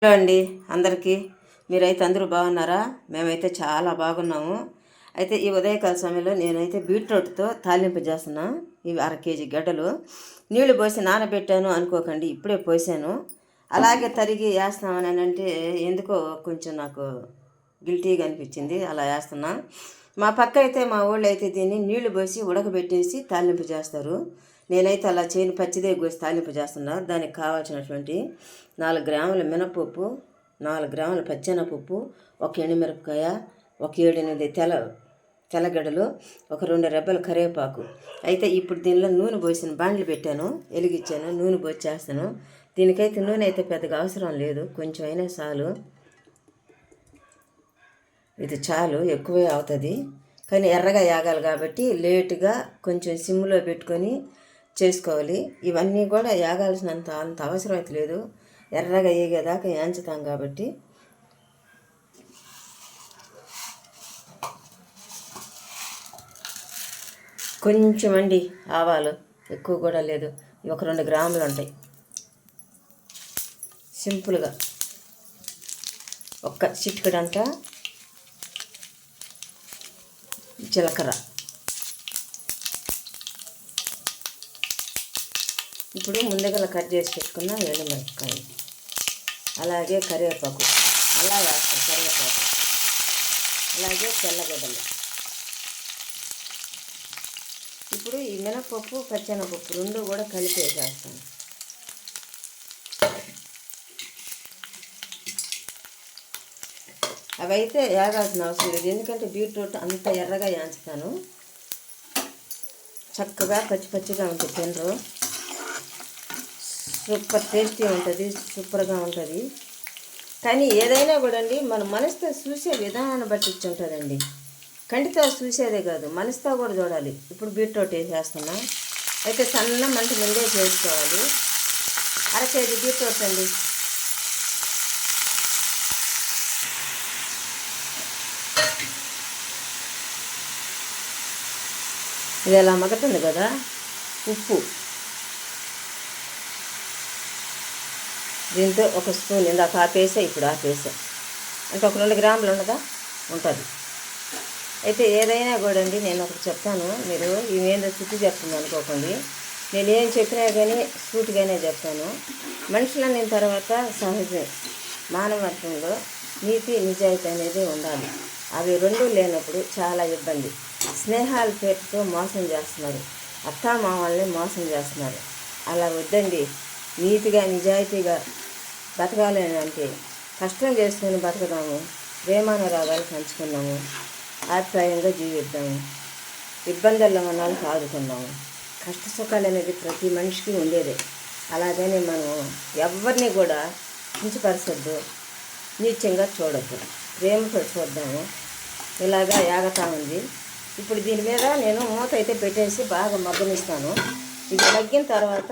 Hello అండి అందరికీ. మీరైతే అందరూ బాగున్నారా? మేమైతే చాలా బాగున్నాము. అయితే ఈ ఉదయకాల సమయంలో నేనైతే బీట్రూట్తో తాలింపు చేస్తున్నా. ఇవి 1/2 కేజీ గడ్డలు నీళ్లు పోసి నానబెట్టాను అనుకోకండి, ఇప్పుడే పోసాను. అలాగే తరిగి వేస్తామని అంటే ఎందుకో కొంచెం నాకు గిల్టీగా అనిపించింది, అలా వేస్తున్నా. మా పక్క అయితే మా ఊళ్ళో అయితే దీన్ని నీళ్లు పోసి ఉడకబెట్టేసి తాలింపు చేస్తారు. నేనైతే అలా చేయని, పచ్చిదే కోసి తాలింపు చేస్తున్నా. దానికి కావాల్సినటువంటి 4 గ్రాముల మినపప్పు, 4 గ్రాముల పచ్చెనపప్పు, ఒక ఎండుమిరపకాయ, ఒక 7-8 తెల్లగడ్డలు, ఒక 2 రెబ్బల కరివేపాకు. అయితే ఇప్పుడు దీనిలో నూనె పోసిన బాండ్లు పెట్టాను, వెలిగించాను, నూనె పోసి చేస్తాను. దీనికైతే నూనె అయితే పెద్దగా అవసరం లేదు, కొంచెం అయినా చాలు. ఇది చాలు, ఎక్కువే అవుతుంది. కానీ ఎర్రగా యాగాలి కాబట్టి లేటుగా కొంచెం సిమ్లో పెట్టుకొని చేసుకోవాలి. ఇవన్నీ కూడా యాగాల్సినంత అవసరం అయితే లేదు, ఎర్రగా వేగేదాకా యాంచుతాం కాబట్టి. కొంచెం అండి ఆవాలు, ఎక్కువ కూడా లేదు, ఒక 2 గ్రాములు ఉంటాయి. సింపుల్గా ఒక్క చిటికెడంతా జీలకర్ర. ఇప్పుడు ముందుగా కట్ చేసి పెట్టుకున్న ఎండుమిరపకాయ, అలాగే కరివేపాకు, అలా వేస్తాం కరివేపాకు, అలాగే తెల్లగడ్డలు. ఇప్పుడు ఈ మినపప్పు పచ్చెనపప్పు 2 కూడా కలిపి వేసేస్తాను. అవైతే వేగాల్సిన అవసరం లేదు, ఎందుకంటే బీట్రూట్ అంత ఎర్రగా యాంచుతాను. చక్కగా పచ్చిగా ఉంటుంది, తినరు. సూపర్ టేస్టీ ఉంటుంది, సూపర్గా ఉంటుంది. కానీ ఏదైనా కూడా అండి మన మనసుతో చూసే విధానాన్ని బట్టి ఉంటుందండి. కంటితో చూసేదే కాదు, మనసుతో కూడా చూడాలి. ఇప్పుడు బీట్రూట్ వేసేస్తున్నా. అయితే సన్న మంట ముందే చేసుకోవాలి. 1/2 కేజీ బీట్రూట్ అండి. ఇది ఎలా మగ్గుతుంది కదా. ఉప్పు, దీంతో ఒక స్పూన్, ఇందాక ఆపేసా, ఇప్పుడు ఆపేసా, అంటే ఒక 2 గ్రాములు ఉండదా ఉంటుంది. అయితే ఏదైనా కూడా అండి నేను ఒకటి చెప్తాను, మీరు ఇవేందో చుట్టూ చెప్తుంది అనుకోకండి. నేను ఏం చెప్పినా కానీ సూటిగానే చెప్తాను. మనుషులన్న తర్వాత సహజం, మానవత్వంలో నీతి నిజాయితీ అనేది ఉండాలి. అవి 2 లేనప్పుడు చాలా ఇబ్బంది. స్నేహాల పేరుతో మోసం చేస్తున్నారు, అత్తామామల్ని మోసం చేస్తున్నారు. అలా వద్దండి. నీతిగా నిజాయితీగా బతకాలి అంటే కష్టం చేసుకుని బతకదాము, ప్రేమానురాగాలు పంచుకున్నాము, ఆప్యాయంగా జీవిద్దాము, ఇబ్బందుల్లో ఉన్న వాళ్ళకి ఆదుకున్నాము. కష్ట సుఖాలు అనేది ప్రతి మనిషికి ఉండేదే. అలాగని మనం ఎవరిని కూడా కించపరచొద్దు, నీచంగా చూడొద్దు, ప్రేమతో చూద్దాము. ఇలాగా యాగతా ఉంది. ఇప్పుడు దీని మీద నేను మూత అయితే పెట్టేసి బాగా మగ్గనిస్తాను. ఇది మగ్గిన తర్వాత